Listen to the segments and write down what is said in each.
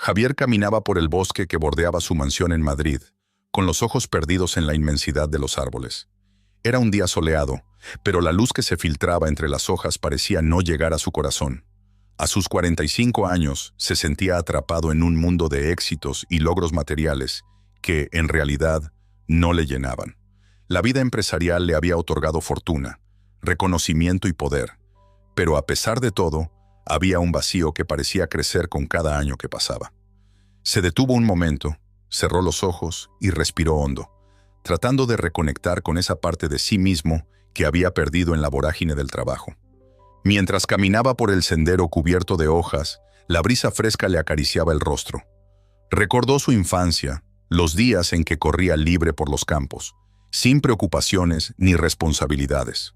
Javier caminaba por el bosque que bordeaba su mansión en Madrid, con los ojos perdidos en la inmensidad de los árboles. Era un día soleado, pero la luz que se filtraba entre las hojas parecía no llegar a su corazón. A sus 45 años se sentía atrapado en un mundo de éxitos y logros materiales que, en realidad, no le llenaban. La vida empresarial le había otorgado fortuna, reconocimiento y poder, pero a pesar de todo, había un vacío que parecía crecer con cada año que pasaba. Se detuvo un momento, cerró los ojos y respiró hondo, tratando de reconectar con esa parte de sí mismo que había perdido en la vorágine del trabajo. Mientras caminaba por el sendero cubierto de hojas, la brisa fresca le acariciaba el rostro. Recordó su infancia, los días en que corría libre por los campos, sin preocupaciones ni responsabilidades.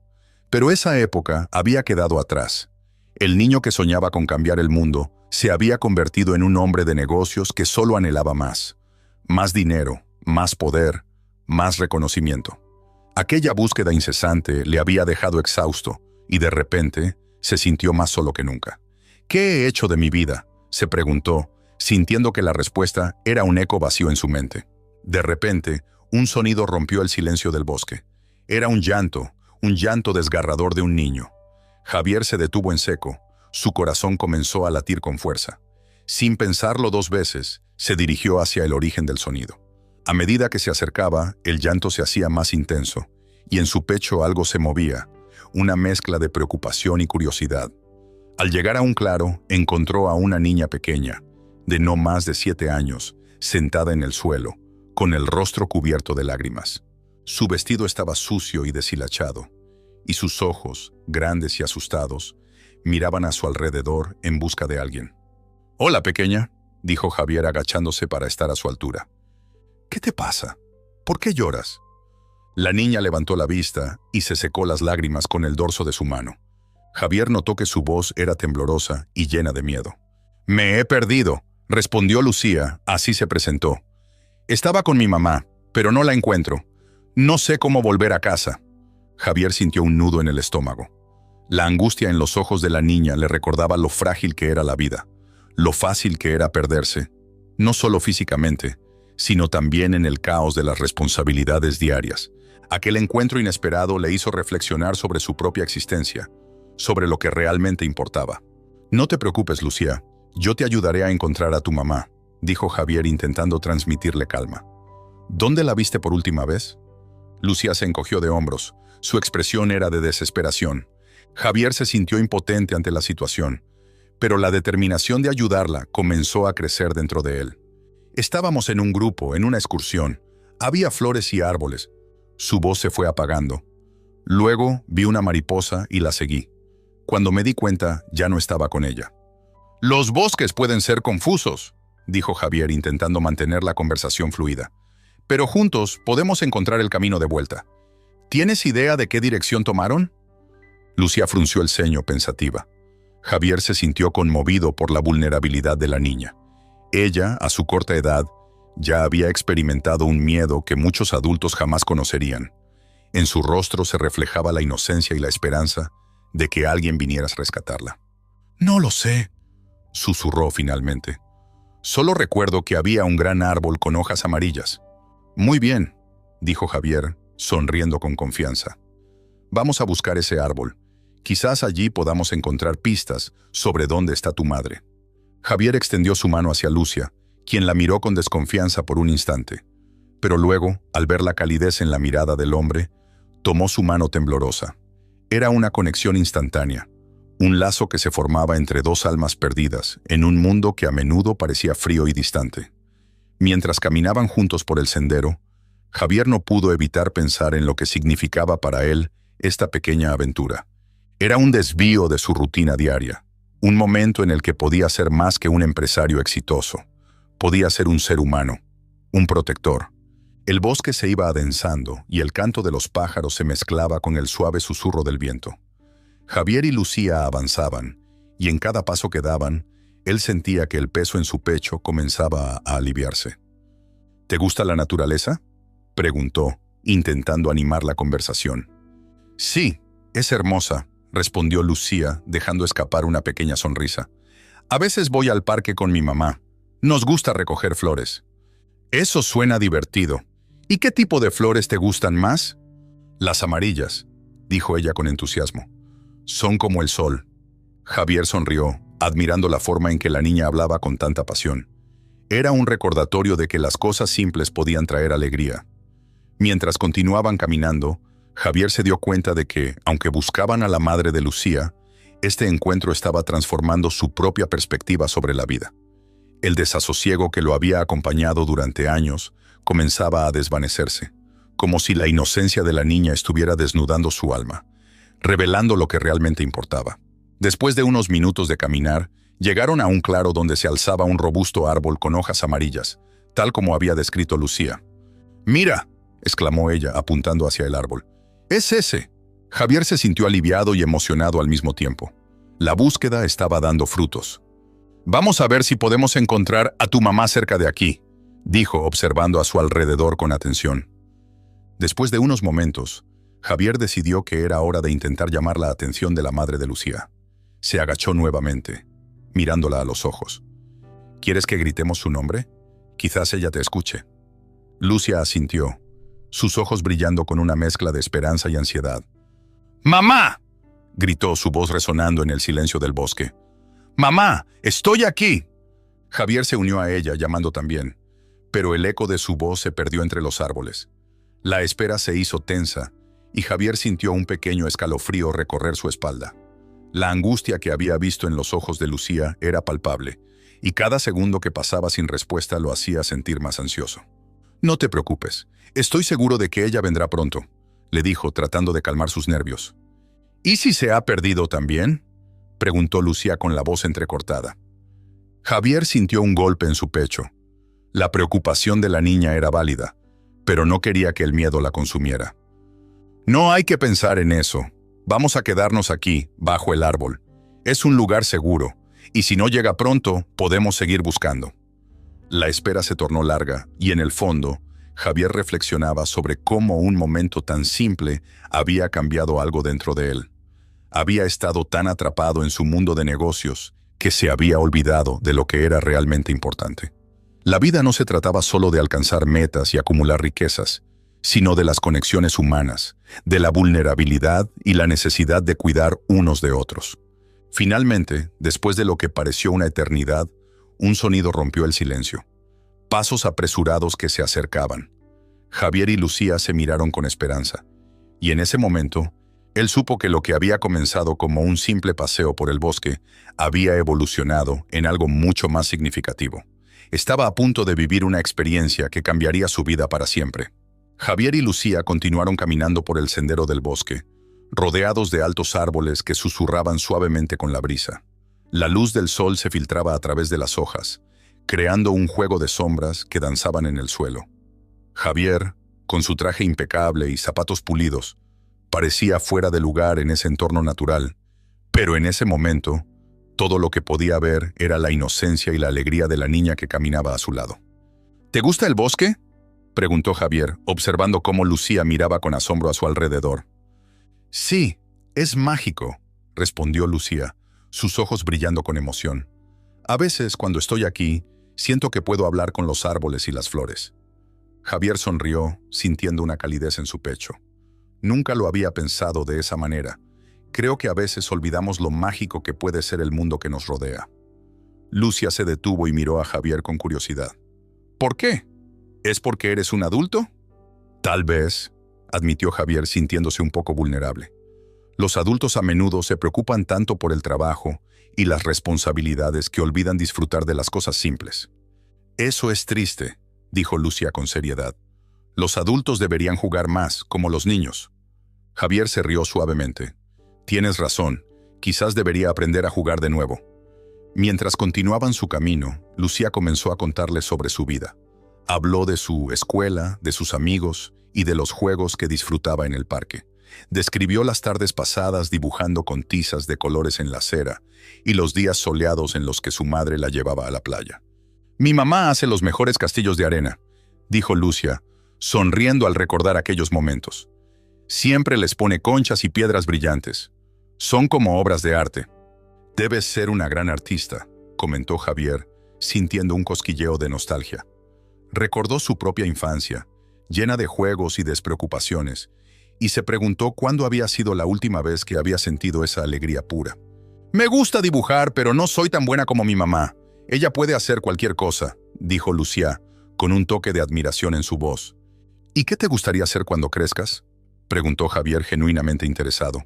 Pero esa época había quedado atrás. El niño que soñaba con cambiar el mundo se había convertido en un hombre de negocios que solo anhelaba más. Más dinero, más poder, más reconocimiento. Aquella búsqueda incesante le había dejado exhausto y de repente se sintió más solo que nunca. ¿Qué he hecho de mi vida?, se preguntó, sintiendo que la respuesta era un eco vacío en su mente. De repente, un sonido rompió el silencio del bosque. Era un llanto desgarrador de un niño. Javier se detuvo en seco, su corazón comenzó a latir con fuerza. Sin pensarlo dos veces, se dirigió hacia el origen del sonido. A medida que se acercaba, el llanto se hacía más intenso, y en su pecho algo se movía, una mezcla de preocupación y curiosidad. Al llegar a un claro, encontró a una niña pequeña, de no más de 7 años, sentada en el suelo, con el rostro cubierto de lágrimas. Su vestido estaba sucio y deshilachado, y sus ojos, grandes y asustados, miraban a su alrededor en busca de alguien. «Hola, pequeña», dijo Javier agachándose para estar a su altura. «¿Qué te pasa? ¿Por qué lloras?» La niña levantó la vista y se secó las lágrimas con el dorso de su mano. Javier notó que su voz era temblorosa y llena de miedo. «Me he perdido», respondió Lucía, así se presentó. «Estaba con mi mamá, pero no la encuentro. No sé cómo volver a casa». Javier sintió un nudo en el estómago. La angustia en los ojos de la niña le recordaba lo frágil que era la vida, lo fácil que era perderse, no solo físicamente, sino también en el caos de las responsabilidades diarias. Aquel encuentro inesperado le hizo reflexionar sobre su propia existencia, sobre lo que realmente importaba. «No te preocupes, Lucía, yo te ayudaré a encontrar a tu mamá», dijo Javier intentando transmitirle calma. «¿Dónde la viste por última vez?» Lucía se encogió de hombros. Su expresión era de desesperación. Javier se sintió impotente ante la situación, pero la determinación de ayudarla comenzó a crecer dentro de él. «Estábamos en un grupo, en una excursión. Había flores y árboles». Su voz se fue apagando. «Luego vi una mariposa y la seguí. Cuando me di cuenta, ya no estaba con ella». «Los bosques pueden ser confusos», dijo Javier intentando mantener la conversación fluida. «Pero juntos podemos encontrar el camino de vuelta. ¿Tienes idea de qué dirección tomaron?» Lucía frunció el ceño pensativa. Javier se sintió conmovido por la vulnerabilidad de la niña. Ella, a su corta edad, ya había experimentado un miedo que muchos adultos jamás conocerían. En su rostro se reflejaba la inocencia y la esperanza de que alguien viniera a rescatarla. «No lo sé», susurró finalmente. «Solo recuerdo que había un gran árbol con hojas amarillas». «Muy bien», dijo Javier, sonriendo con confianza. «Vamos a buscar ese árbol. Quizás allí podamos encontrar pistas sobre dónde está tu madre». Javier extendió su mano hacia Lucía, quien la miró con desconfianza por un instante. Pero luego, al ver la calidez en la mirada del hombre, tomó su mano temblorosa. Era una conexión instantánea, un lazo que se formaba entre dos almas perdidas en un mundo que a menudo parecía frío y distante. Mientras caminaban juntos por el sendero, Javier no pudo evitar pensar en lo que significaba para él esta pequeña aventura. Era un desvío de su rutina diaria, un momento en el que podía ser más que un empresario exitoso. Podía ser un ser humano, un protector. El bosque se iba adensando y el canto de los pájaros se mezclaba con el suave susurro del viento. Javier y Lucía avanzaban, y en cada paso que daban, él sentía que el peso en su pecho comenzaba a aliviarse. «¿Te gusta la naturaleza?», preguntó, intentando animar la conversación. «Sí, es hermosa», respondió Lucía, dejando escapar una pequeña sonrisa. «A veces voy al parque con mi mamá. Nos gusta recoger flores. Eso suena divertido. ¿Y qué tipo de flores te gustan más? Las amarillas, dijo ella con entusiasmo. Son como el sol. Javier sonrió, admirando la forma en que la niña hablaba con tanta pasión. Era un recordatorio de que las cosas simples podían traer alegría. Mientras continuaban caminando, Javier se dio cuenta de que, aunque buscaban a la madre de Lucía, este encuentro estaba transformando su propia perspectiva sobre la vida. El desasosiego que lo había acompañado durante años comenzaba a desvanecerse, como si la inocencia de la niña estuviera desnudando su alma, revelando lo que realmente importaba. Después de unos minutos de caminar, llegaron a un claro donde se alzaba un robusto árbol con hojas amarillas, tal como había descrito Lucía. «¡Mira!», exclamó ella, apuntando hacia el árbol. «¡Es ese!». Javier se sintió aliviado y emocionado al mismo tiempo. La búsqueda estaba dando frutos. «Vamos a ver si podemos encontrar a tu mamá cerca de aquí», dijo, observando a su alrededor con atención. Después de unos momentos, Javier decidió que era hora de intentar llamar la atención de la madre de Lucía. Se agachó nuevamente, mirándola a los ojos. «¿Quieres que gritemos su nombre? Quizás ella te escuche». Lucía asintió, sus ojos brillando con una mezcla de esperanza y ansiedad. «¡Mamá!», gritó, su voz resonando en el silencio del bosque. «¡Mamá! ¡Estoy aquí!». Javier se unió a ella, llamando también, pero el eco de su voz se perdió entre los árboles. La espera se hizo tensa, y Javier sintió un pequeño escalofrío recorrer su espalda. La angustia que había visto en los ojos de Lucía era palpable, y cada segundo que pasaba sin respuesta lo hacía sentir más ansioso. «No te preocupes, estoy seguro de que ella vendrá pronto», le dijo, tratando de calmar sus nervios. «¿Y si se ha perdido también?», preguntó Lucía con la voz entrecortada. Javier sintió un golpe en su pecho. La preocupación de la niña era válida, pero no quería que el miedo la consumiera. «No hay que pensar en eso. Vamos a quedarnos aquí, bajo el árbol. Es un lugar seguro, y si no llega pronto, podemos seguir buscando». La espera se tornó larga, y en el fondo, Javier reflexionaba sobre cómo un momento tan simple había cambiado algo dentro de él. Había estado tan atrapado en su mundo de negocios que se había olvidado de lo que era realmente importante. La vida no se trataba solo de alcanzar metas y acumular riquezas, sino de las conexiones humanas, de la vulnerabilidad y la necesidad de cuidar unos de otros. Finalmente, después de lo que pareció una eternidad, un sonido rompió el silencio. Pasos apresurados que se acercaban. Javier y Lucía se miraron con esperanza, y en ese momento, él supo que lo que había comenzado como un simple paseo por el bosque había evolucionado en algo mucho más significativo. Estaba a punto de vivir una experiencia que cambiaría su vida para siempre. Javier y Lucía continuaron caminando por el sendero del bosque, rodeados de altos árboles que susurraban suavemente con la brisa. La luz del sol se filtraba a través de las hojas, creando un juego de sombras que danzaban en el suelo. Javier, con su traje impecable y zapatos pulidos, parecía fuera de lugar en ese entorno natural, pero en ese momento, todo lo que podía ver era la inocencia y la alegría de la niña que caminaba a su lado. «¿Te gusta el bosque?», preguntó Javier, observando cómo Lucía miraba con asombro a su alrededor. «Sí, es mágico», respondió Lucía, sus ojos brillando con emoción. «A veces, cuando estoy aquí, siento que puedo hablar con los árboles y las flores». Javier sonrió, sintiendo una calidez en su pecho. Nunca lo había pensado de esa manera. Creo que a veces olvidamos lo mágico que puede ser el mundo que nos rodea. Lucía se detuvo y miró a Javier con curiosidad. «¿Por qué? ¿Es porque eres un adulto?». «Tal vez», admitió Javier, sintiéndose un poco vulnerable. «Los adultos a menudo se preocupan tanto por el trabajo y las responsabilidades que olvidan disfrutar de las cosas simples». «Eso es triste», dijo Lucía con seriedad. «Los adultos deberían jugar más, como los niños». Javier se rió suavemente. «Tienes razón, quizás debería aprender a jugar de nuevo». Mientras continuaban su camino, Lucía comenzó a contarles sobre su vida. Habló de su escuela, de sus amigos y de los juegos que disfrutaba en el parque. Describió las tardes pasadas dibujando con tizas de colores en la acera y los días soleados en los que su madre la llevaba a la playa. «Mi mamá hace los mejores castillos de arena», dijo Lucía, sonriendo al recordar aquellos momentos. «Siempre les pone conchas y piedras brillantes. Son como obras de arte». «Debes ser una gran artista», comentó Javier, sintiendo un cosquilleo de nostalgia. Recordó su propia infancia, llena de juegos y despreocupaciones, y se preguntó cuándo había sido la última vez que había sentido esa alegría pura. «Me gusta dibujar, pero no soy tan buena como mi mamá. Ella puede hacer cualquier cosa», dijo Lucía, con un toque de admiración en su voz. «¿Y qué te gustaría hacer cuando crezcas?», preguntó Javier genuinamente interesado.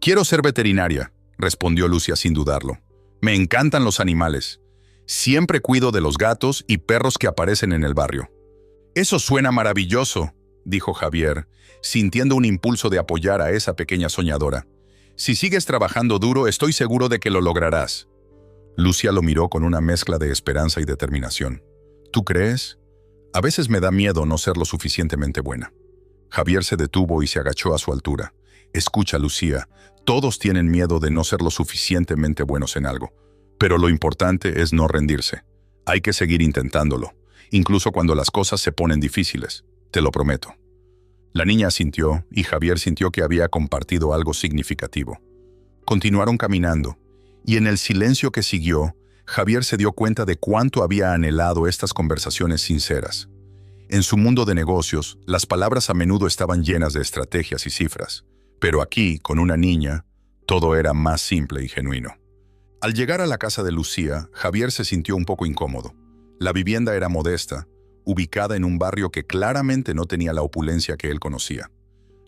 «Quiero ser veterinaria», respondió Lucía sin dudarlo. «Me encantan los animales. Siempre cuido de los gatos y perros que aparecen en el barrio». «Eso suena maravilloso», dijo Javier, sintiendo un impulso de apoyar a esa pequeña soñadora. «Si sigues trabajando duro, estoy seguro de que lo lograrás». Lucía lo miró con una mezcla de esperanza y determinación. «¿Tú crees? A veces me da miedo no ser lo suficientemente buena». Javier se detuvo y se agachó a su altura. «Escucha, Lucía, todos tienen miedo de no ser lo suficientemente buenos en algo, pero lo importante es no rendirse. Hay que seguir intentándolo, incluso cuando las cosas se ponen difíciles, te lo prometo». La niña asintió y Javier sintió que había compartido algo significativo. Continuaron caminando, y en el silencio que siguió, Javier se dio cuenta de cuánto había anhelado estas conversaciones sinceras. En su mundo de negocios, las palabras a menudo estaban llenas de estrategias y cifras, pero aquí, con una niña, todo era más simple y genuino. Al llegar a la casa de Lucía, Javier se sintió un poco incómodo. La vivienda era modesta, ubicada en un barrio que claramente no tenía la opulencia que él conocía.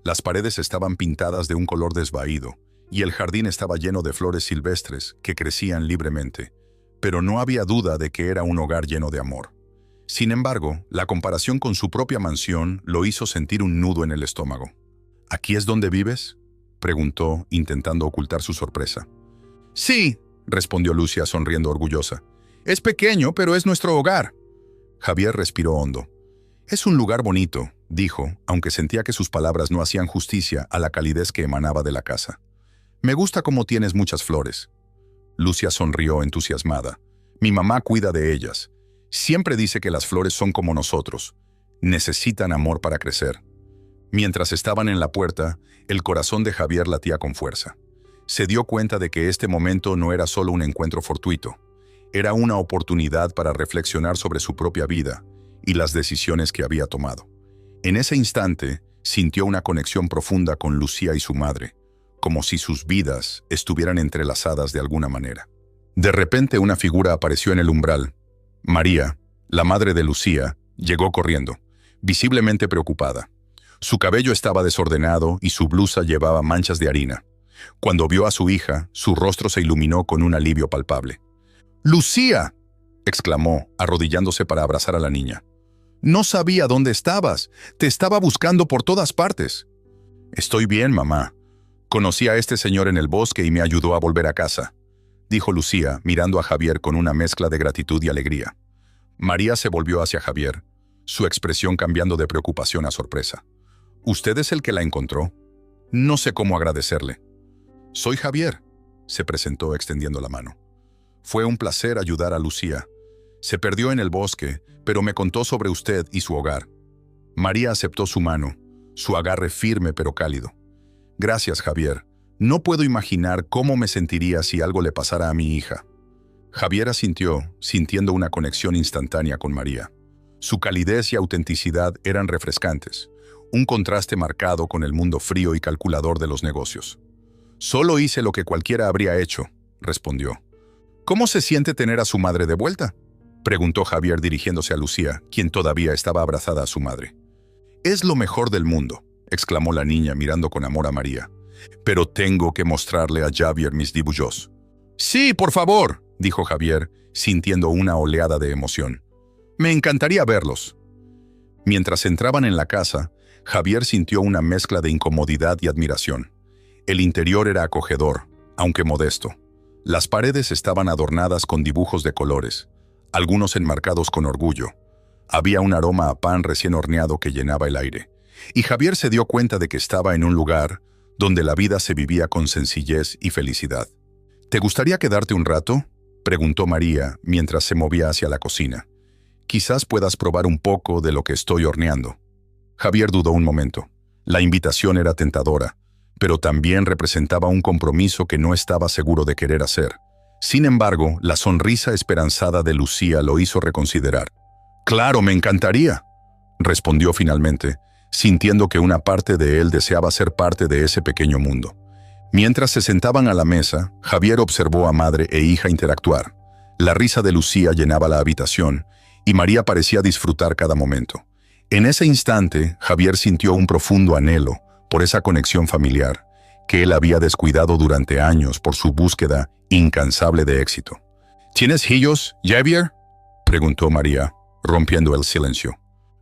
Las paredes estaban pintadas de un color desvaído, y el jardín estaba lleno de flores silvestres que crecían libremente, pero no había duda de que era un hogar lleno de amor. Sin embargo, la comparación con su propia mansión lo hizo sentir un nudo en el estómago. «¿Aquí es donde vives?», preguntó, intentando ocultar su sorpresa. «Sí», respondió Lucía sonriendo orgullosa. «Es pequeño, pero es nuestro hogar». Javier respiró hondo. «Es un lugar bonito», dijo, aunque sentía que sus palabras no hacían justicia a la calidez que emanaba de la casa. «Me gusta cómo tienes muchas flores». Lucía sonrió entusiasmada. «Mi mamá cuida de ellas. Siempre dice que las flores son como nosotros. Necesitan amor para crecer». Mientras estaban en la puerta, el corazón de Javier latía con fuerza. Se dio cuenta de que este momento no era solo un encuentro fortuito. Era una oportunidad para reflexionar sobre su propia vida y las decisiones que había tomado. En ese instante, sintió una conexión profunda con Lucía y su madre, como si sus vidas estuvieran entrelazadas de alguna manera. De repente, una figura apareció en el umbral. María, la madre de Lucía, llegó corriendo, visiblemente preocupada. Su cabello estaba desordenado y su blusa llevaba manchas de harina. Cuando vio a su hija, su rostro se iluminó con un alivio palpable. «¡Lucía!», exclamó, arrodillándose para abrazar a la niña. «No sabía dónde estabas. Te estaba buscando por todas partes». «Estoy bien, mamá. Conocí a este señor en el bosque y me ayudó a volver a casa», dijo Lucía, mirando a Javier con una mezcla de gratitud y alegría. María se volvió hacia Javier, su expresión cambiando de preocupación a sorpresa. «¿Usted es el que la encontró? No sé cómo agradecerle». «Soy Javier», se presentó extendiendo la mano. «Fue un placer ayudar a Lucía. Se perdió en el bosque, pero me contó sobre usted y su hogar». María aceptó su mano, su agarre firme pero cálido. «Gracias, Javier. No puedo imaginar cómo me sentiría si algo le pasara a mi hija». Javier asintió, sintiendo una conexión instantánea con María. Su calidez y autenticidad eran refrescantes, un contraste marcado con el mundo frío y calculador de los negocios. «Solo hice lo que cualquiera habría hecho», respondió. «¿Cómo se siente tener a su madre de vuelta?», preguntó Javier dirigiéndose a Lucía, quien todavía estaba abrazada a su madre. «Es lo mejor del mundo», exclamó la niña mirando con amor a María. «Pero tengo que mostrarle a Javier mis dibujos». «Sí, por favor», dijo Javier, sintiendo una oleada de emoción. «Me encantaría verlos». Mientras entraban en la casa, Javier sintió una mezcla de incomodidad y admiración. El interior era acogedor, aunque modesto. Las paredes estaban adornadas con dibujos de colores, algunos enmarcados con orgullo. Había un aroma a pan recién horneado que llenaba el aire, y Javier se dio cuenta de que estaba en un lugar donde la vida se vivía con sencillez y felicidad. «¿Te gustaría quedarte un rato?», preguntó María mientras se movía hacia la cocina. «Quizás puedas probar un poco de lo que estoy horneando». Javier dudó un momento. La invitación era tentadora, pero también representaba un compromiso que no estaba seguro de querer hacer. Sin embargo, la sonrisa esperanzada de Lucía lo hizo reconsiderar. «Claro, me encantaría», respondió finalmente, sintiendo que una parte de él deseaba ser parte de ese pequeño mundo. Mientras se sentaban a la mesa, Javier observó a madre e hija interactuar. La risa de Lucía llenaba la habitación y María parecía disfrutar cada momento. En ese instante, Javier sintió un profundo anhelo por esa conexión familiar que él había descuidado durante años por su búsqueda incansable de éxito. «¿Tienes hijos, Javier?», preguntó María, rompiendo el silencio.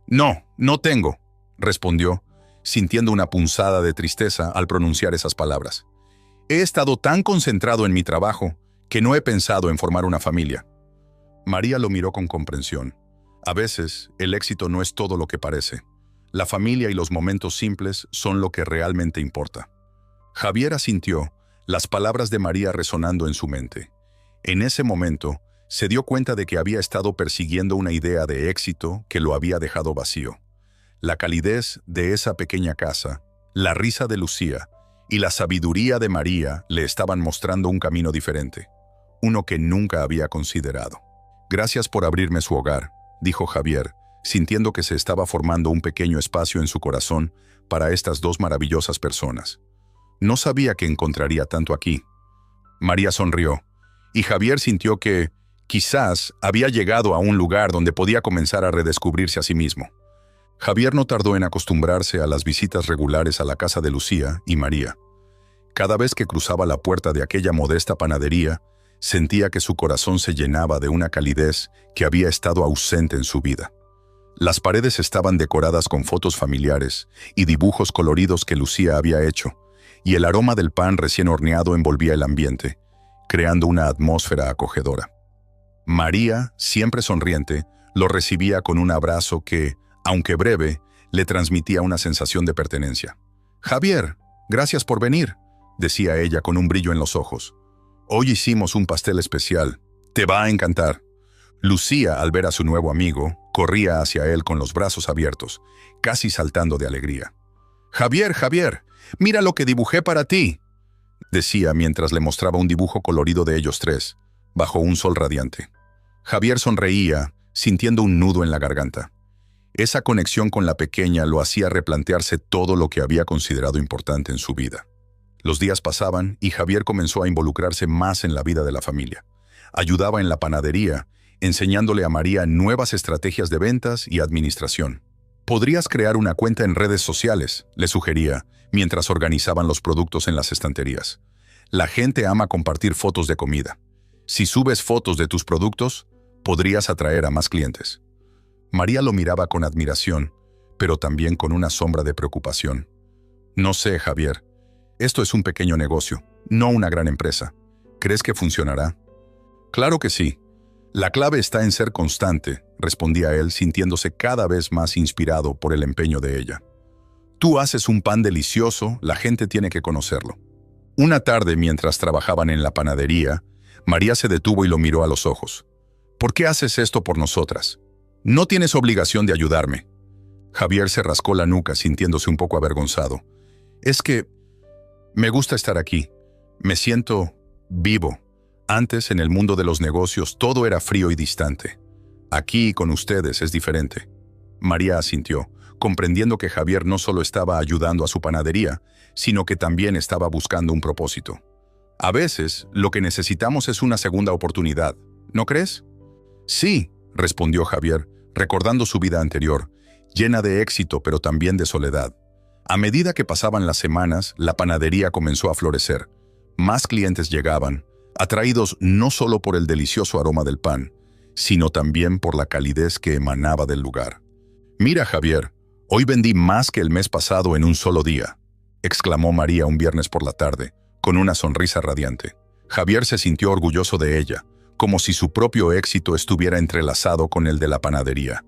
«No, no tengo», respondió, sintiendo una punzada de tristeza al pronunciar esas palabras. «He estado tan concentrado en mi trabajo que no he pensado en formar una familia». María lo miró con comprensión. A veces, el éxito no es todo lo que parece. La familia y los momentos simples son lo que realmente importa. Javier asintió, las palabras de María resonando en su mente. En ese momento, se dio cuenta de que había estado persiguiendo una idea de éxito que lo había dejado vacío. La calidez de esa pequeña casa, la risa de Lucía y la sabiduría de María le estaban mostrando un camino diferente, uno que nunca había considerado. «Gracias por abrirme su hogar», dijo Javier, sintiendo que se estaba formando un pequeño espacio en su corazón para estas dos maravillosas personas. No sabía que encontraría tanto aquí. María sonrió, y Javier sintió que, quizás, había llegado a un lugar donde podía comenzar a redescubrirse a sí mismo. Javier no tardó en acostumbrarse a las visitas regulares a la casa de Lucía y María. Cada vez que cruzaba la puerta de aquella modesta panadería, sentía que su corazón se llenaba de una calidez que había estado ausente en su vida. Las paredes estaban decoradas con fotos familiares y dibujos coloridos que Lucía había hecho, y el aroma del pan recién horneado envolvía el ambiente, creando una atmósfera acogedora. María, siempre sonriente, lo recibía con un abrazo que, aunque breve, le transmitía una sensación de pertenencia. «Javier, gracias por venir», decía ella con un brillo en los ojos. «Hoy hicimos un pastel especial. Te va a encantar». Lucía, al ver a su nuevo amigo, corría hacia él con los brazos abiertos, casi saltando de alegría. «Javier, Javier, mira lo que dibujé para ti», decía mientras le mostraba un dibujo colorido de ellos tres, bajo un sol radiante. Javier sonreía, sintiendo un nudo en la garganta. Esa conexión con la pequeña lo hacía replantearse todo lo que había considerado importante en su vida. Los días pasaban y Javier comenzó a involucrarse más en la vida de la familia. Ayudaba en la panadería, enseñándole a María nuevas estrategias de ventas y administración. «Podrías crear una cuenta en redes sociales», le sugería, mientras organizaban los productos en las estanterías. «La gente ama compartir fotos de comida. Si subes fotos de tus productos, podrías atraer a más clientes». María lo miraba con admiración, pero también con una sombra de preocupación. «No sé, Javier. Esto es un pequeño negocio, no una gran empresa. ¿Crees que funcionará?» «Claro que sí. La clave está en ser constante», respondía él, sintiéndose cada vez más inspirado por el empeño de ella. «Tú haces un pan delicioso, la gente tiene que conocerlo». Una tarde, mientras trabajaban en la panadería, María se detuvo y lo miró a los ojos. «¿Por qué haces esto por nosotras? No tienes obligación de ayudarme». Javier se rascó la nuca, sintiéndose un poco avergonzado. «Es que me gusta estar aquí. Me siento vivo. Antes, en el mundo de los negocios, todo era frío y distante. Aquí, con ustedes, es diferente». María asintió, comprendiendo que Javier no solo estaba ayudando a su panadería, sino que también estaba buscando un propósito. «A veces, lo que necesitamos es una segunda oportunidad, ¿no crees?» «Sí», respondió Javier, recordando su vida anterior, llena de éxito pero también de soledad. A medida que pasaban las semanas, la panadería comenzó a florecer. Más clientes llegaban, atraídos no solo por el delicioso aroma del pan, sino también por la calidez que emanaba del lugar. «Mira, Javier, hoy vendí más que el mes pasado en un solo día», exclamó María un viernes por la tarde, con una sonrisa radiante. Javier se sintió orgulloso de ella, como si su propio éxito estuviera entrelazado con el de la panadería.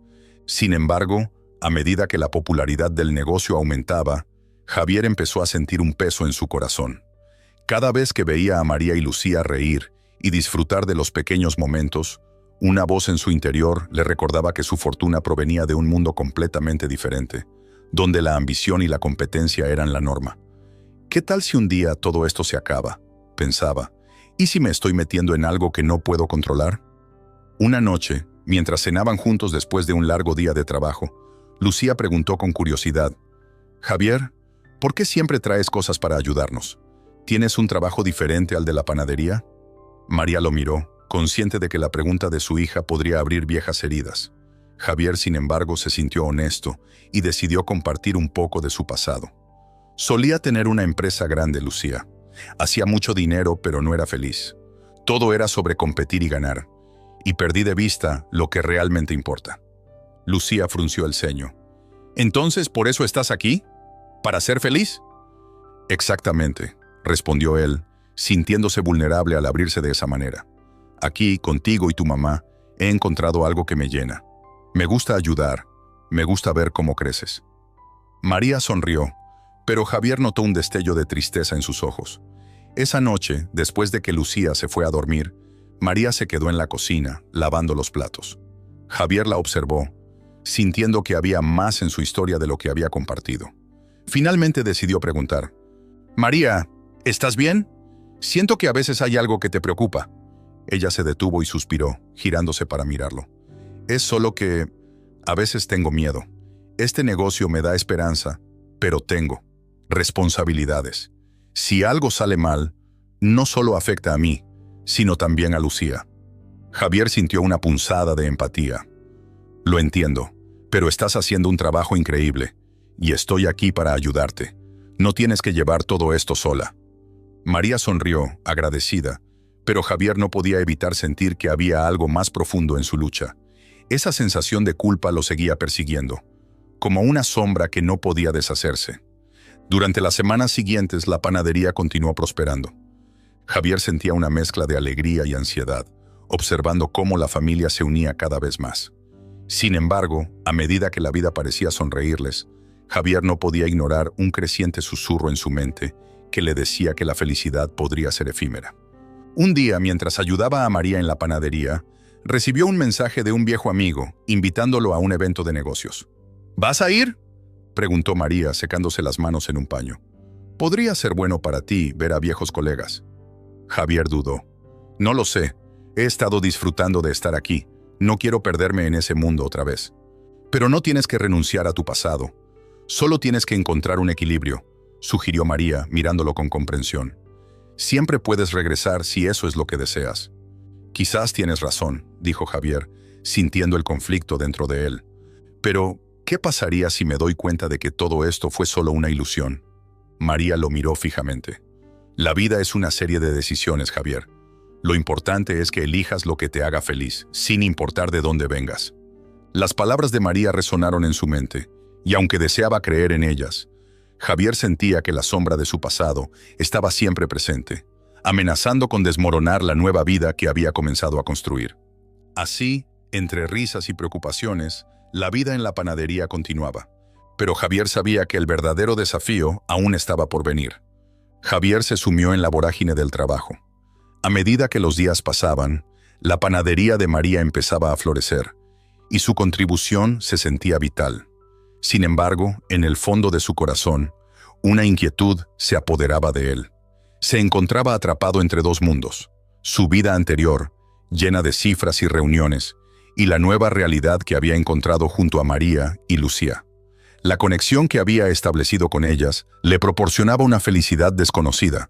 Sin embargo, a medida que la popularidad del negocio aumentaba, Javier empezó a sentir un peso en su corazón. Cada vez que veía a María y Lucía reír y disfrutar de los pequeños momentos, una voz en su interior le recordaba que su fortuna provenía de un mundo completamente diferente, donde la ambición y la competencia eran la norma. «¿Qué tal si un día todo esto se acaba?», pensaba, ¿Y si me estoy metiendo en algo que no puedo controlar? Una noche, mientras cenaban juntos después de un largo día de trabajo, Lucía preguntó con curiosidad: Javier, ¿por qué siempre traes cosas para ayudarnos? ¿Tienes un trabajo diferente al de la panadería? María lo miró, consciente de que la pregunta de su hija podría abrir viejas heridas. Javier, sin embargo, se sintió honesto y decidió compartir un poco de su pasado. Solía tener una empresa grande, Lucía. Hacía mucho dinero, pero no era feliz. Todo era sobre competir y ganar. Y perdí de vista lo que realmente importa. Lucía frunció el ceño. ¿Entonces por eso estás aquí? ¿Para ser feliz? Exactamente, respondió él, sintiéndose vulnerable al abrirse de esa manera. Aquí, contigo y tu mamá, he encontrado algo que me llena. Me gusta ayudar, me gusta ver cómo creces. María sonrió, pero Javier notó un destello de tristeza en sus ojos. Esa noche, después de que Lucía se fue a dormir, María se quedó en la cocina, lavando los platos. Javier la observó, sintiendo que había más en su historia de lo que había compartido. Finalmente decidió preguntar: María, ¿estás bien? Siento que a veces hay algo que te preocupa. Ella se detuvo y suspiró, girándose para mirarlo. Es solo que a veces tengo miedo. Este negocio me da esperanza, pero tengo responsabilidades. Si algo sale mal, no solo afecta a mí, sino también a Lucía. Javier sintió una punzada de empatía. Lo entiendo, pero estás haciendo un trabajo increíble, y estoy aquí para ayudarte. No tienes que llevar todo esto sola. María sonrió, agradecida, pero Javier no podía evitar sentir que había algo más profundo en su lucha. Esa sensación de culpa lo seguía persiguiendo, como una sombra que no podía deshacerse. Durante las semanas siguientes, la panadería continuó prosperando. Javier sentía una mezcla de alegría y ansiedad, observando cómo la familia se unía cada vez más. Sin embargo, a medida que la vida parecía sonreírles, Javier no podía ignorar un creciente susurro en su mente que le decía que la felicidad podría ser efímera. Un día, mientras ayudaba a María en la panadería, recibió un mensaje de un viejo amigo, invitándolo a un evento de negocios. ¿Vas a ir?, preguntó María, secándose las manos en un paño. Podría ser bueno para ti ver a viejos colegas. Javier dudó. No lo sé. He estado disfrutando de estar aquí. No quiero perderme en ese mundo otra vez. Pero no tienes que renunciar a tu pasado. Solo tienes que encontrar un equilibrio, sugirió María, mirándolo con comprensión. Siempre puedes regresar si eso es lo que deseas. Quizás tienes razón, dijo Javier, sintiendo el conflicto dentro de él. Pero, ¿qué pasaría si me doy cuenta de que todo esto fue solo una ilusión? María lo miró fijamente. La vida es una serie de decisiones, Javier. Lo importante es que elijas lo que te haga feliz, sin importar de dónde vengas. Las palabras de María resonaron en su mente, y aunque deseaba creer en ellas, Javier sentía que la sombra de su pasado estaba siempre presente, amenazando con desmoronar la nueva vida que había comenzado a construir. Así, entre risas y preocupaciones, la vida en la panadería continuaba. Pero Javier sabía que el verdadero desafío aún estaba por venir. Javier se sumió en la vorágine del trabajo. A medida que los días pasaban, la panadería de María empezaba a florecer, y su contribución se sentía vital. Sin embargo, en el fondo de su corazón, una inquietud se apoderaba de él. Se encontraba atrapado entre dos mundos: su vida anterior, llena de cifras y reuniones, y la nueva realidad que había encontrado junto a María y Lucía. La conexión que había establecido con ellas le proporcionaba una felicidad desconocida,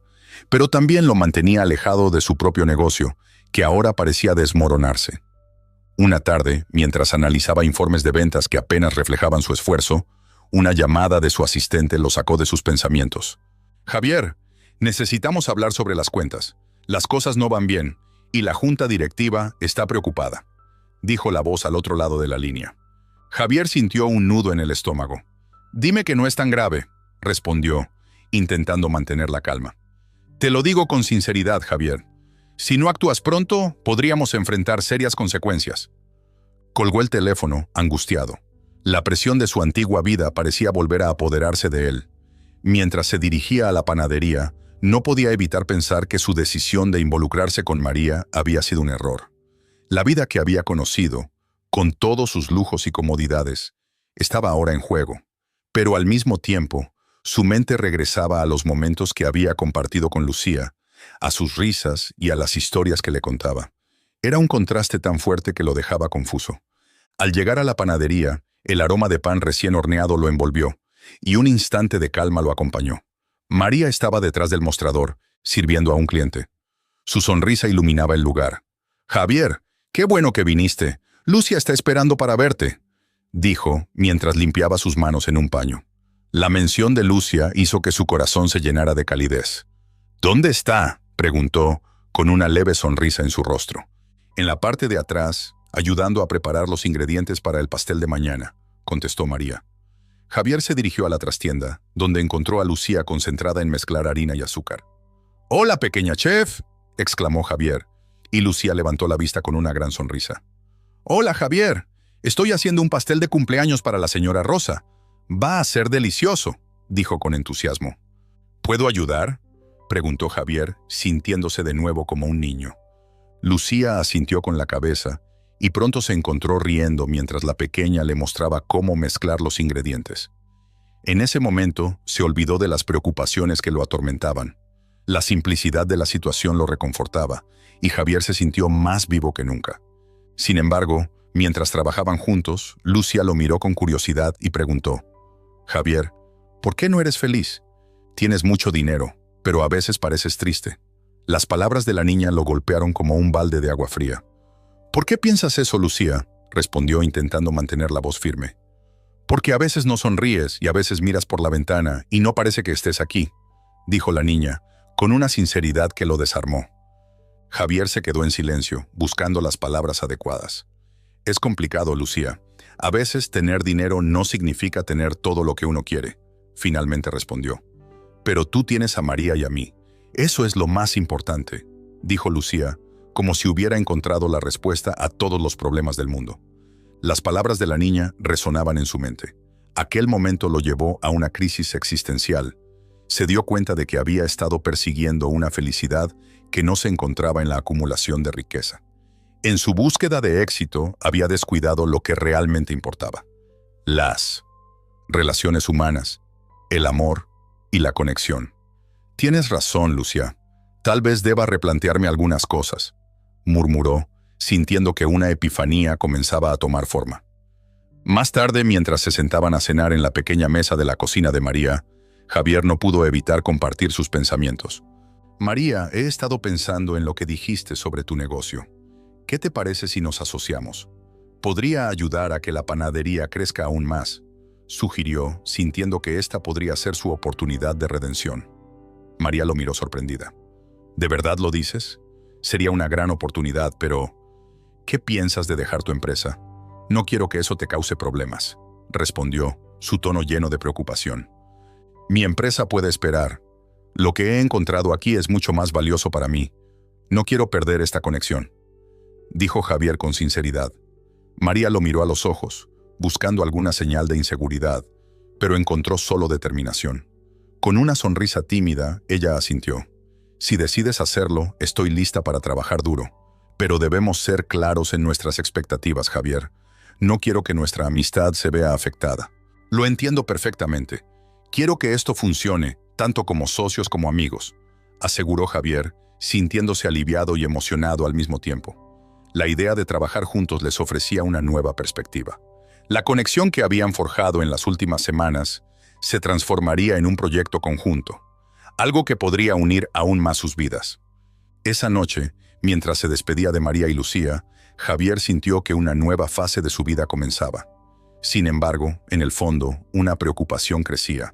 pero también lo mantenía alejado de su propio negocio, que ahora parecía desmoronarse. Una tarde, mientras analizaba informes de ventas que apenas reflejaban su esfuerzo, una llamada de su asistente lo sacó de sus pensamientos. «Javier, necesitamos hablar sobre las cuentas. Las cosas no van bien, y la junta directiva está preocupada», dijo la voz al otro lado de la línea. Javier sintió un nudo en el estómago. «Dime que no es tan grave», respondió, intentando mantener la calma. «Te lo digo con sinceridad, Javier. Si no actúas pronto, podríamos enfrentar serias consecuencias». Colgó el teléfono, angustiado. La presión de su antigua vida parecía volver a apoderarse de él. Mientras se dirigía a la panadería, no podía evitar pensar que su decisión de involucrarse con María había sido un error. La vida que había conocido, con todos sus lujos y comodidades, estaba ahora en juego. Pero al mismo tiempo, su mente regresaba a los momentos que había compartido con Lucía, a sus risas y a las historias que le contaba. Era un contraste tan fuerte que lo dejaba confuso. Al llegar a la panadería, el aroma de pan recién horneado lo envolvió, y un instante de calma lo acompañó. María estaba detrás del mostrador, sirviendo a un cliente. Su sonrisa iluminaba el lugar. «Javier, qué bueno que viniste. Lucia está esperando para verte», dijo, mientras limpiaba sus manos en un paño. La mención de Lucia hizo que su corazón se llenara de calidez. «¿Dónde está?», preguntó, con una leve sonrisa en su rostro. «En la parte de atrás, ayudando a preparar los ingredientes para el pastel de mañana», contestó María. Javier se dirigió a la trastienda, donde encontró a Lucía concentrada en mezclar harina y azúcar. «¡Hola, pequeña chef!», exclamó Javier, y Lucía levantó la vista con una gran sonrisa. «Hola, Javier. Estoy haciendo un pastel de cumpleaños para la señora Rosa. Va a ser delicioso», dijo con entusiasmo. «¿Puedo ayudar?», preguntó Javier, sintiéndose de nuevo como un niño. Lucía asintió con la cabeza, y pronto se encontró riendo mientras la pequeña le mostraba cómo mezclar los ingredientes. En ese momento, se olvidó de las preocupaciones que lo atormentaban. La simplicidad de la situación lo reconfortaba, y Javier se sintió más vivo que nunca. Sin embargo, mientras trabajaban juntos, Lucia lo miró con curiosidad y preguntó: «Javier, ¿por qué no eres feliz? Tienes mucho dinero, pero a veces pareces triste». Las palabras de la niña lo golpearon como un balde de agua fría. «¿Por qué piensas eso, Lucía?», respondió intentando mantener la voz firme. «Porque a veces no sonríes y a veces miras por la ventana y no parece que estés aquí», dijo la niña, con una sinceridad que lo desarmó. Javier se quedó en silencio, buscando las palabras adecuadas. «Es complicado, Lucía. A veces tener dinero no significa tener todo lo que uno quiere», finalmente respondió. «Pero tú tienes a María y a mí. Eso es lo más importante», dijo Lucía, como si hubiera encontrado la respuesta a todos los problemas del mundo. Las palabras de la niña resonaban en su mente. Aquel momento lo llevó a una crisis existencial. Se dio cuenta de que había estado persiguiendo una felicidad que no se encontraba en la acumulación de riqueza. En su búsqueda de éxito, había descuidado lo que realmente importaba: las relaciones humanas, el amor y la conexión. «Tienes razón, Lucia. Tal vez deba replantearme algunas cosas», murmuró, sintiendo que una epifanía comenzaba a tomar forma. Más tarde, mientras se sentaban a cenar en la pequeña mesa de la cocina de María, Javier no pudo evitar compartir sus pensamientos. «María, he estado pensando en lo que dijiste sobre tu negocio. ¿Qué te parece si nos asociamos? Podría ayudar a que la panadería crezca aún más», sugirió, sintiendo que esta podría ser su oportunidad de redención. María lo miró sorprendida. «¿De verdad lo dices? Sería una gran oportunidad, pero ¿qué piensas de dejar tu empresa? No quiero que eso te cause problemas», respondió, su tono lleno de preocupación. «Mi empresa puede esperar. Lo que he encontrado aquí es mucho más valioso para mí. No quiero perder esta conexión», dijo Javier con sinceridad. María lo miró a los ojos, buscando alguna señal de inseguridad, pero encontró solo determinación. Con una sonrisa tímida, ella asintió. «Si decides hacerlo, estoy lista para trabajar duro. Pero debemos ser claros en nuestras expectativas, Javier. No quiero que nuestra amistad se vea afectada». «Lo entiendo perfectamente. Quiero que esto funcione, tanto como socios como amigos», aseguró Javier, sintiéndose aliviado y emocionado al mismo tiempo. La idea de trabajar juntos les ofrecía una nueva perspectiva. La conexión que habían forjado en las últimas semanas se transformaría en un proyecto conjunto, algo que podría unir aún más sus vidas. Esa noche, mientras se despedía de María y Lucía, Javier sintió que una nueva fase de su vida comenzaba. Sin embargo, en el fondo, una preocupación crecía.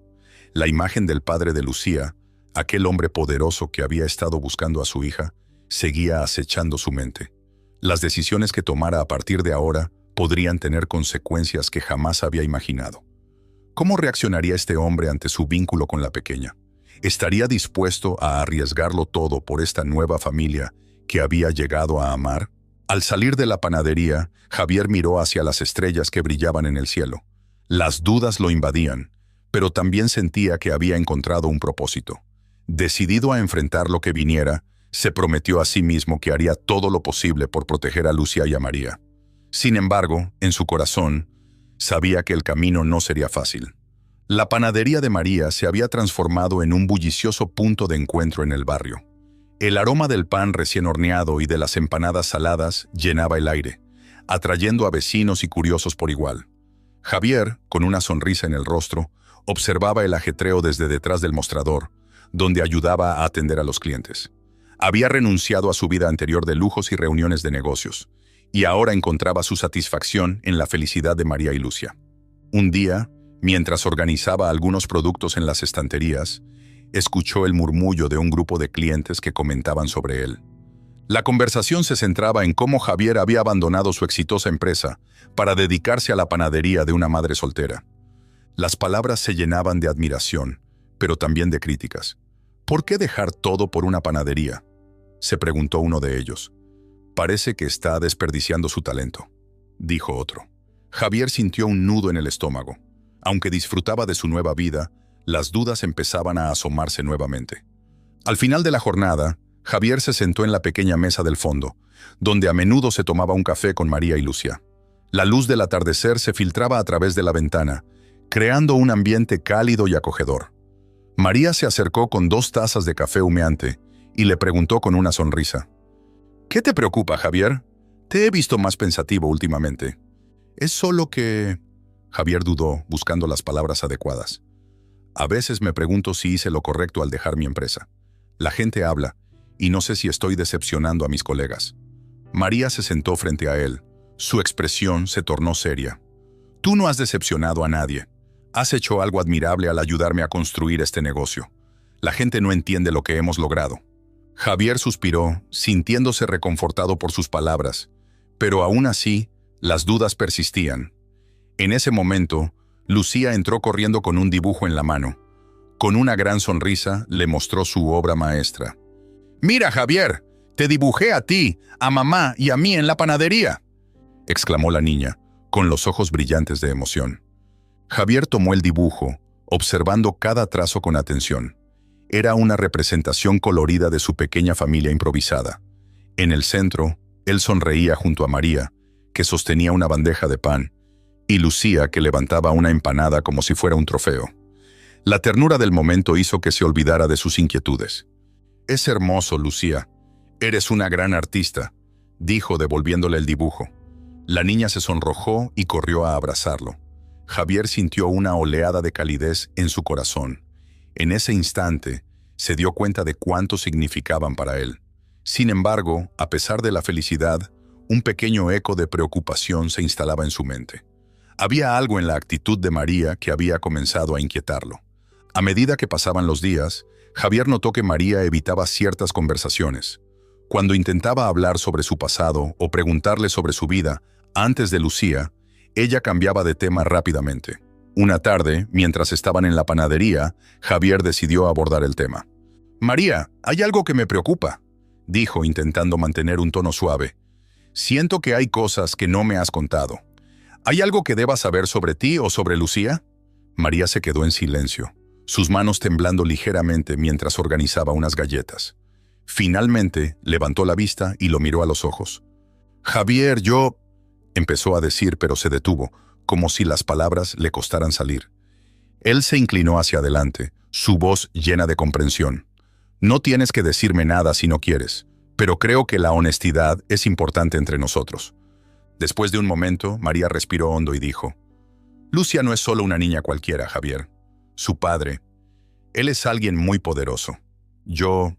La imagen del padre de Lucía, aquel hombre poderoso que había estado buscando a su hija, seguía acechando su mente. Las decisiones que tomara a partir de ahora podrían tener consecuencias que jamás había imaginado. ¿Cómo reaccionaría este hombre ante su vínculo con la pequeña? ¿Estaría dispuesto a arriesgarlo todo por esta nueva familia que había llegado a amar? Al salir de la panadería, Javier miró hacia las estrellas que brillaban en el cielo. Las dudas lo invadían, pero también sentía que había encontrado un propósito. Decidido a enfrentar lo que viniera, se prometió a sí mismo que haría todo lo posible por proteger a Lucia y a María. Sin embargo, en su corazón, sabía que el camino no sería fácil. La panadería de María se había transformado en un bullicioso punto de encuentro en el barrio. El aroma del pan recién horneado y de las empanadas saladas llenaba el aire, atrayendo a vecinos y curiosos por igual. Javier, con una sonrisa en el rostro, observaba el ajetreo desde detrás del mostrador, donde ayudaba a atender a los clientes. Había renunciado a su vida anterior de lujos y reuniones de negocios, y ahora encontraba su satisfacción en la felicidad de María y Lucia. Un día, mientras organizaba algunos productos en las estanterías, escuchó el murmullo de un grupo de clientes que comentaban sobre él. La conversación se centraba en cómo Javier había abandonado su exitosa empresa para dedicarse a la panadería de una madre soltera. Las palabras se llenaban de admiración, pero también de críticas. ¿Por qué dejar todo por una panadería?, se preguntó uno de ellos. Parece que está desperdiciando su talento, dijo otro. Javier sintió un nudo en el estómago. Aunque disfrutaba de su nueva vida, las dudas empezaban a asomarse nuevamente. Al final de la jornada, Javier se sentó en la pequeña mesa del fondo, donde a menudo se tomaba un café con María y Lucia. La luz del atardecer se filtraba a través de la ventana, creando un ambiente cálido y acogedor. María se acercó con 2 tazas de café humeante y le preguntó con una sonrisa: ¿Qué te preocupa, Javier? Te he visto más pensativo últimamente. Es solo que... Javier dudó, buscando las palabras adecuadas. A veces me pregunto si hice lo correcto al dejar mi empresa. La gente habla, y no sé si estoy decepcionando a mis colegas. María se sentó frente a él. Su expresión se tornó seria. Tú no has decepcionado a nadie. Has hecho algo admirable al ayudarme a construir este negocio. La gente no entiende lo que hemos logrado. Javier suspiró, sintiéndose reconfortado por sus palabras, pero aún así, las dudas persistían. En ese momento, Lucía entró corriendo con un dibujo en la mano. Con una gran sonrisa, le mostró su obra maestra. «Mira, Javier, te dibujé a ti, a mamá y a mí en la panadería», exclamó la niña, con los ojos brillantes de emoción. Javier tomó el dibujo, observando cada trazo con atención. Era una representación colorida de su pequeña familia improvisada. En el centro, él sonreía junto a María, que sostenía una bandeja de pan, y Lucía, que levantaba una empanada como si fuera un trofeo. La ternura del momento hizo que se olvidara de sus inquietudes. «Es hermoso, Lucía. Eres una gran artista», dijo devolviéndole el dibujo. La niña se sonrojó y corrió a abrazarlo. Javier sintió una oleada de calidez en su corazón. En ese instante, se dio cuenta de cuánto significaban para él. Sin embargo, a pesar de la felicidad, un pequeño eco de preocupación se instalaba en su mente. Había algo en la actitud de María que había comenzado a inquietarlo. A medida que pasaban los días, Javier notó que María evitaba ciertas conversaciones. Cuando intentaba hablar sobre su pasado o preguntarle sobre su vida antes de Lucía, ella cambiaba de tema rápidamente. Una tarde, mientras estaban en la panadería, Javier decidió abordar el tema. «María, hay algo que me preocupa», dijo intentando mantener un tono suave. «Siento que hay cosas que no me has contado. ¿Hay algo que deba saber sobre ti o sobre Lucía?» María se quedó en silencio, sus manos temblando ligeramente mientras organizaba unas galletas. Finalmente, levantó la vista y lo miró a los ojos. «Javier, yo...» empezó a decir, pero se detuvo, como si las palabras le costaran salir. Él se inclinó hacia adelante, su voz llena de comprensión. «No tienes que decirme nada si no quieres, pero creo que la honestidad es importante entre nosotros». Después de un momento, María respiró hondo y dijo: «Lucia no es solo una niña cualquiera, Javier. Su padre, él es alguien muy poderoso. Yo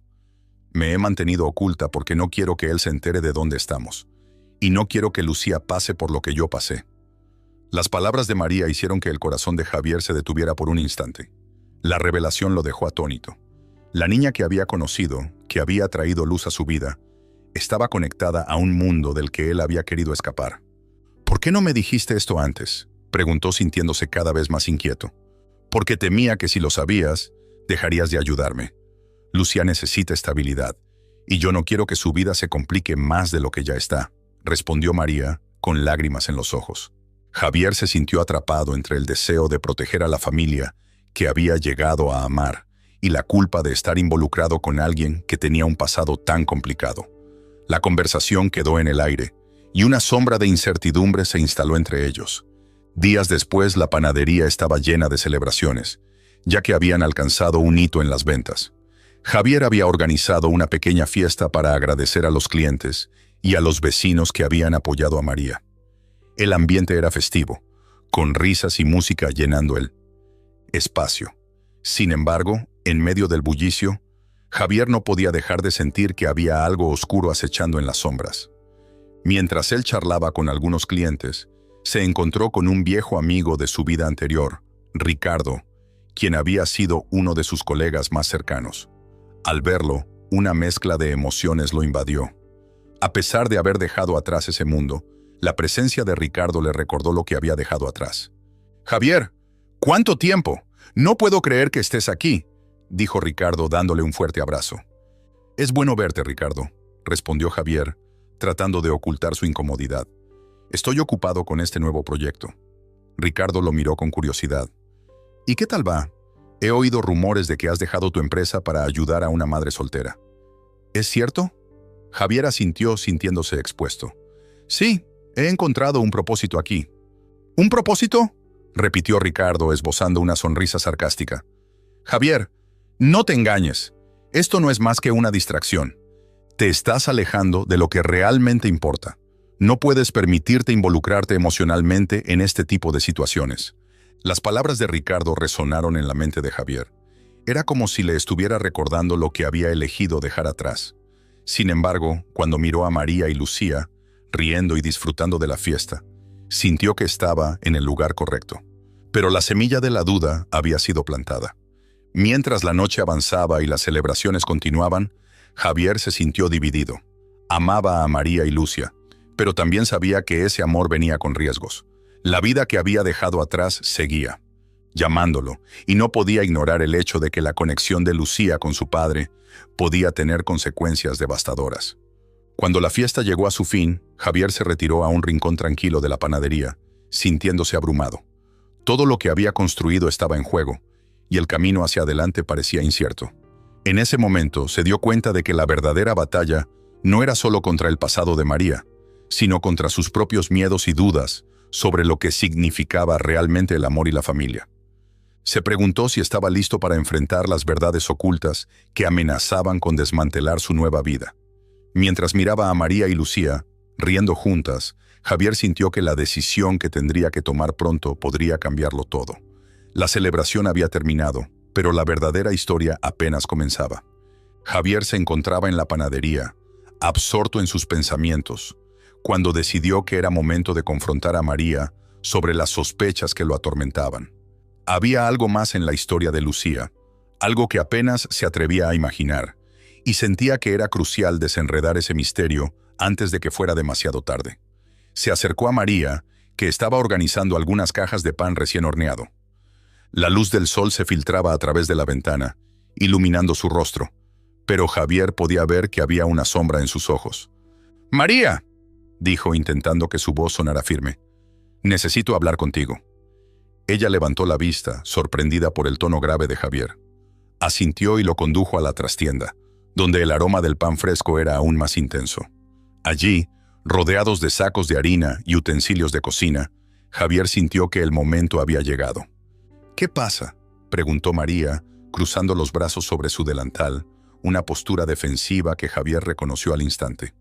me he mantenido oculta porque no quiero que él se entere de dónde estamos. Y no quiero que Lucía pase por lo que yo pasé». Las palabras de María hicieron que el corazón de Javier se detuviera por un instante. La revelación lo dejó atónito. La niña que había conocido, que había traído luz a su vida, estaba conectada a un mundo del que él había querido escapar. «¿Por qué no me dijiste esto antes?», preguntó sintiéndose cada vez más inquieto. «Porque temía que si lo sabías, dejarías de ayudarme. Lucía necesita estabilidad, y yo no quiero que su vida se complique más de lo que ya está», respondió María, con lágrimas en los ojos. Javier se sintió atrapado entre el deseo de proteger a la familia que había llegado a amar y la culpa de estar involucrado con alguien que tenía un pasado tan complicado. La conversación quedó en el aire, y una sombra de incertidumbre se instaló entre ellos. Días después, la panadería estaba llena de celebraciones, ya que habían alcanzado un hito en las ventas. Javier había organizado una pequeña fiesta para agradecer a los clientes y a los vecinos que habían apoyado a María. El ambiente era festivo, con risas y música llenando el espacio. Sin embargo, en medio del bullicio, Javier no podía dejar de sentir que había algo oscuro acechando en las sombras. Mientras él charlaba con algunos clientes, se encontró con un viejo amigo de su vida anterior, Ricardo, quien había sido uno de sus colegas más cercanos. Al verlo, una mezcla de emociones lo invadió. A pesar de haber dejado atrás ese mundo, la presencia de Ricardo le recordó lo que había dejado atrás. «Javier, ¿cuánto tiempo? No puedo creer que estés aquí», dijo Ricardo dándole un fuerte abrazo. «Es bueno verte, Ricardo», respondió Javier, tratando de ocultar su incomodidad. «Estoy ocupado con este nuevo proyecto». Ricardo lo miró con curiosidad. «¿Y qué tal va? He oído rumores de que has dejado tu empresa para ayudar a una madre soltera. ¿Es cierto?». Javier asintió sintiéndose expuesto. «Sí, he encontrado un propósito aquí». «¿Un propósito?», repitió Ricardo esbozando una sonrisa sarcástica. «Javier, no te engañes. Esto no es más que una distracción. Te estás alejando de lo que realmente importa. No puedes permitirte involucrarte emocionalmente en este tipo de situaciones». Las palabras de Ricardo resonaron en la mente de Javier. Era como si le estuviera recordando lo que había elegido dejar atrás. Sin embargo, cuando miró a María y Lucía, riendo y disfrutando de la fiesta, sintió que estaba en el lugar correcto. Pero la semilla de la duda había sido plantada. Mientras la noche avanzaba y las celebraciones continuaban, Javier se sintió dividido. Amaba a María y Lucia, pero también sabía que ese amor venía con riesgos. La vida que había dejado atrás seguía, llamándolo, y no podía ignorar el hecho de que la conexión de Lucía con su padre podía tener consecuencias devastadoras. Cuando la fiesta llegó a su fin, Javier se retiró a un rincón tranquilo de la panadería, sintiéndose abrumado. Todo lo que había construido estaba en juego, y el camino hacia adelante parecía incierto. En ese momento se dio cuenta de que la verdadera batalla no era solo contra el pasado de María, sino contra sus propios miedos y dudas sobre lo que significaba realmente el amor y la familia. Se preguntó si estaba listo para enfrentar las verdades ocultas que amenazaban con desmantelar su nueva vida. Mientras miraba a María y Lucía, riendo juntas, Javier sintió que la decisión que tendría que tomar pronto podría cambiarlo todo. La celebración había terminado, pero la verdadera historia apenas comenzaba. Javier se encontraba en la panadería, absorto en sus pensamientos, cuando decidió que era momento de confrontar a María sobre las sospechas que lo atormentaban. Había algo más en la historia de Lucía, algo que apenas se atrevía a imaginar, y sentía que era crucial desenredar ese misterio antes de que fuera demasiado tarde. Se acercó a María, que estaba organizando algunas cajas de pan recién horneado. La luz del sol se filtraba a través de la ventana, iluminando su rostro, pero Javier podía ver que había una sombra en sus ojos. «¡María!», dijo intentando que su voz sonara firme. «Necesito hablar contigo». Ella levantó la vista, sorprendida por el tono grave de Javier. Asintió y lo condujo a la trastienda, donde el aroma del pan fresco era aún más intenso. Allí, rodeados de sacos de harina y utensilios de cocina, Javier sintió que el momento había llegado. «¿Qué pasa?», preguntó María, cruzando los brazos sobre su delantal, una postura defensiva que Javier reconoció al instante.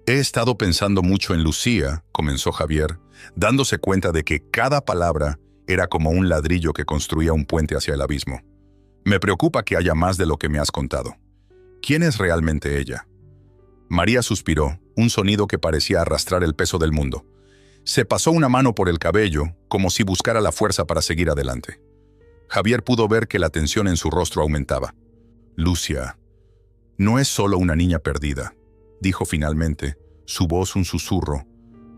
«He estado pensando mucho en Lucía», comenzó Javier, dándose cuenta de que cada palabra era como un ladrillo que construía un puente hacia el abismo. «Me preocupa que haya más de lo que me has contado. ¿Quién es realmente ella?». María suspiró, un sonido que parecía arrastrar el peso del mundo. Se pasó una mano por el cabello, como si buscara la fuerza para seguir adelante. Javier pudo ver que la tensión en su rostro aumentaba. «Lucia, no es solo una niña perdida», dijo finalmente, su voz un susurro,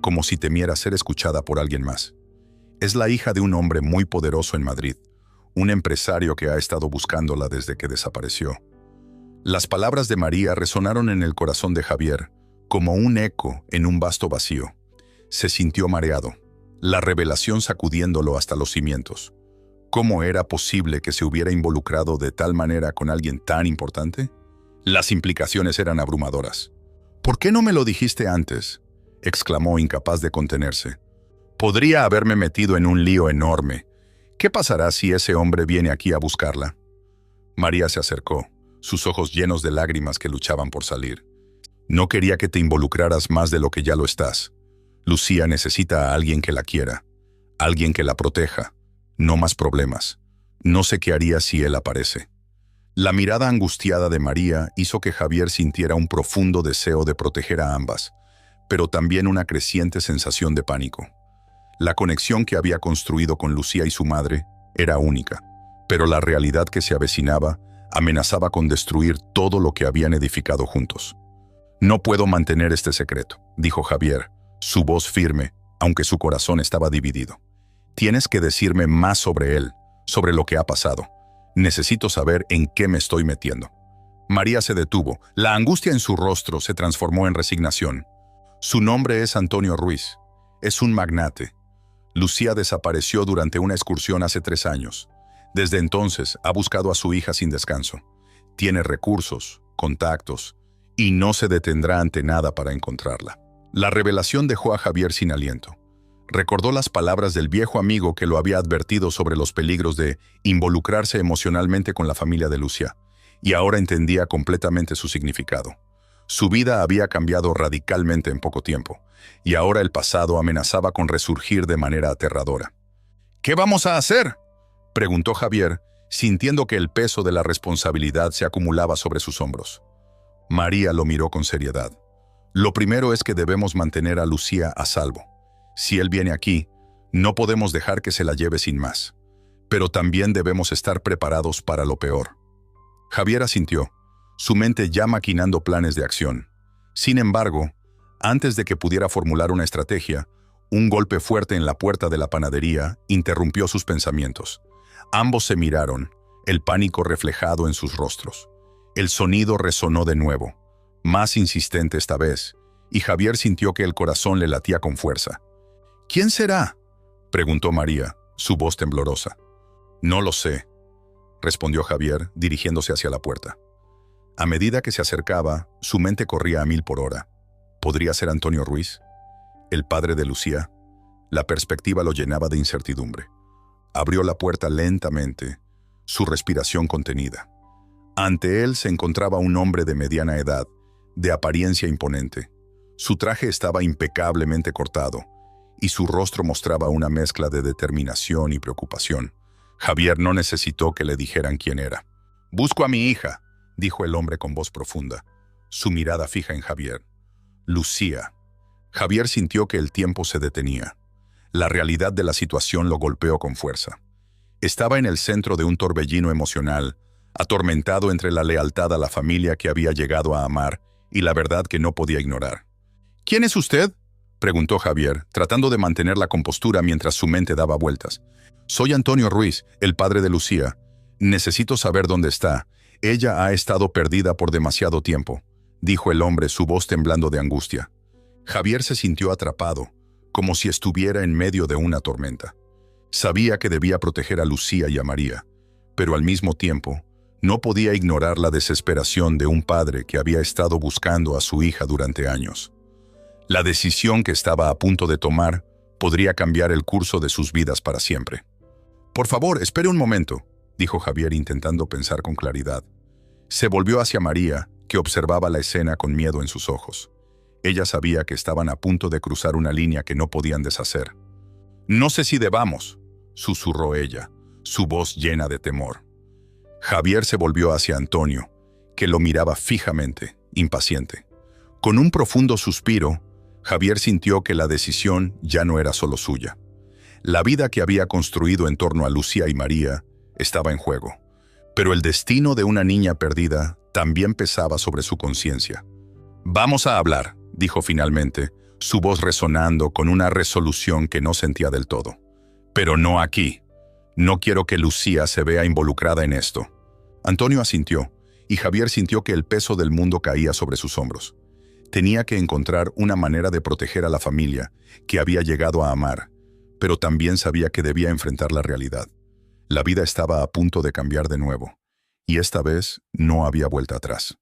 como si temiera ser escuchada por alguien más. «Es la hija de un hombre muy poderoso en Madrid, un empresario que ha estado buscándola desde que desapareció». Las palabras de María resonaron en el corazón de Javier, como un eco en un vasto vacío. Se sintió mareado, la revelación sacudiéndolo hasta los cimientos. ¿Cómo era posible que se hubiera involucrado de tal manera con alguien tan importante? Las implicaciones eran abrumadoras. «¿Por qué no me lo dijiste antes?», exclamó incapaz de contenerse. «Podría haberme metido en un lío enorme. ¿Qué pasará si ese hombre viene aquí a buscarla?». María se acercó, sus ojos llenos de lágrimas que luchaban por salir. No quería que te involucraras más de lo que ya lo estás. Lucía necesita a alguien que la quiera, alguien que la proteja. No más problemas. No sé qué haría si él aparece. La mirada angustiada de María hizo que Javier sintiera un profundo deseo de proteger a ambas, pero también una creciente sensación de pánico. La conexión que había construido con Lucía y su madre era única, pero la realidad que se avecinaba amenazaba con destruir todo lo que habían edificado juntos. No puedo mantener este secreto, dijo Javier, su voz firme, aunque su corazón estaba dividido. Tienes que decirme más sobre él, sobre lo que ha pasado. Necesito saber en qué me estoy metiendo. María se detuvo. La angustia en su rostro se transformó en resignación. Su nombre es Antonio Ruiz. Es un magnate. Lucía desapareció durante una excursión hace 3 años. Desde entonces ha buscado a su hija sin descanso. Tiene recursos, contactos, y no se detendrá ante nada para encontrarla. La revelación dejó a Javier sin aliento. Recordó las palabras del viejo amigo que lo había advertido sobre los peligros de involucrarse emocionalmente con la familia de Lucía, y ahora entendía completamente su significado. Su vida había cambiado radicalmente en poco tiempo, y ahora el pasado amenazaba con resurgir de manera aterradora. ¿Qué vamos a hacer?, preguntó Javier, sintiendo que el peso de la responsabilidad se acumulaba sobre sus hombros. María lo miró con seriedad. Lo primero es que debemos mantener a Lucía a salvo. Si él viene aquí, no podemos dejar que se la lleve sin más. Pero también debemos estar preparados para lo peor. Javier asintió, su mente ya maquinando planes de acción. Sin embargo, antes de que pudiera formular una estrategia, un golpe fuerte en la puerta de la panadería interrumpió sus pensamientos. Ambos se miraron, el pánico reflejado en sus rostros. El sonido resonó de nuevo, más insistente esta vez, y Javier sintió que el corazón le latía con fuerza. ¿Quién será?, preguntó María, su voz temblorosa. No lo sé, respondió Javier, dirigiéndose hacia la puerta. A medida que se acercaba, su mente corría a 1000 por hora. ¿Podría ser Antonio Ruiz, el padre de Lucía? La perspectiva lo llenaba de incertidumbre. Abrió la puerta lentamente, su respiración contenida. Ante él se encontraba un hombre de mediana edad, de apariencia imponente. Su traje estaba impecablemente cortado, y su rostro mostraba una mezcla de determinación y preocupación. Javier no necesitó que le dijeran quién era. «Busco a mi hija», dijo el hombre con voz profunda, su mirada fija en Javier. «Lucía». Javier sintió que el tiempo se detenía. La realidad de la situación lo golpeó con fuerza. Estaba en el centro de un torbellino emocional, atormentado entre la lealtad a la familia que había llegado a amar y la verdad que no podía ignorar. «¿Quién es usted?», preguntó Javier, tratando de mantener la compostura mientras su mente daba vueltas. «Soy Antonio Ruiz, el padre de Lucía. Necesito saber dónde está. Ella ha estado perdida por demasiado tiempo», dijo el hombre, su voz temblando de angustia. Javier se sintió atrapado, como si estuviera en medio de una tormenta. Sabía que debía proteger a Lucía y a María, pero al mismo tiempo, no podía ignorar la desesperación de un padre que había estado buscando a su hija durante años. La decisión que estaba a punto de tomar podría cambiar el curso de sus vidas para siempre. «Por favor, espere un momento», dijo Javier intentando pensar con claridad. Se volvió hacia María, que observaba la escena con miedo en sus ojos. Ella sabía que estaban a punto de cruzar una línea que no podían deshacer. «No sé si debamos», susurró ella, su voz llena de temor. Javier se volvió hacia Antonio, que lo miraba fijamente, impaciente. Con un profundo suspiro, Javier sintió que la decisión ya no era solo suya. La vida que había construido en torno a Lucía y María estaba en juego, pero el destino de una niña perdida también pesaba sobre su conciencia. «Vamos a hablar», dijo finalmente, su voz resonando con una resolución que no sentía del todo. «Pero no aquí. No quiero que Lucía se vea involucrada en esto». Antonio asintió, y Javier sintió que el peso del mundo caía sobre sus hombros. Tenía que encontrar una manera de proteger a la familia que había llegado a amar, pero también sabía que debía enfrentar la realidad. La vida estaba a punto de cambiar de nuevo, y esta vez no había vuelta atrás.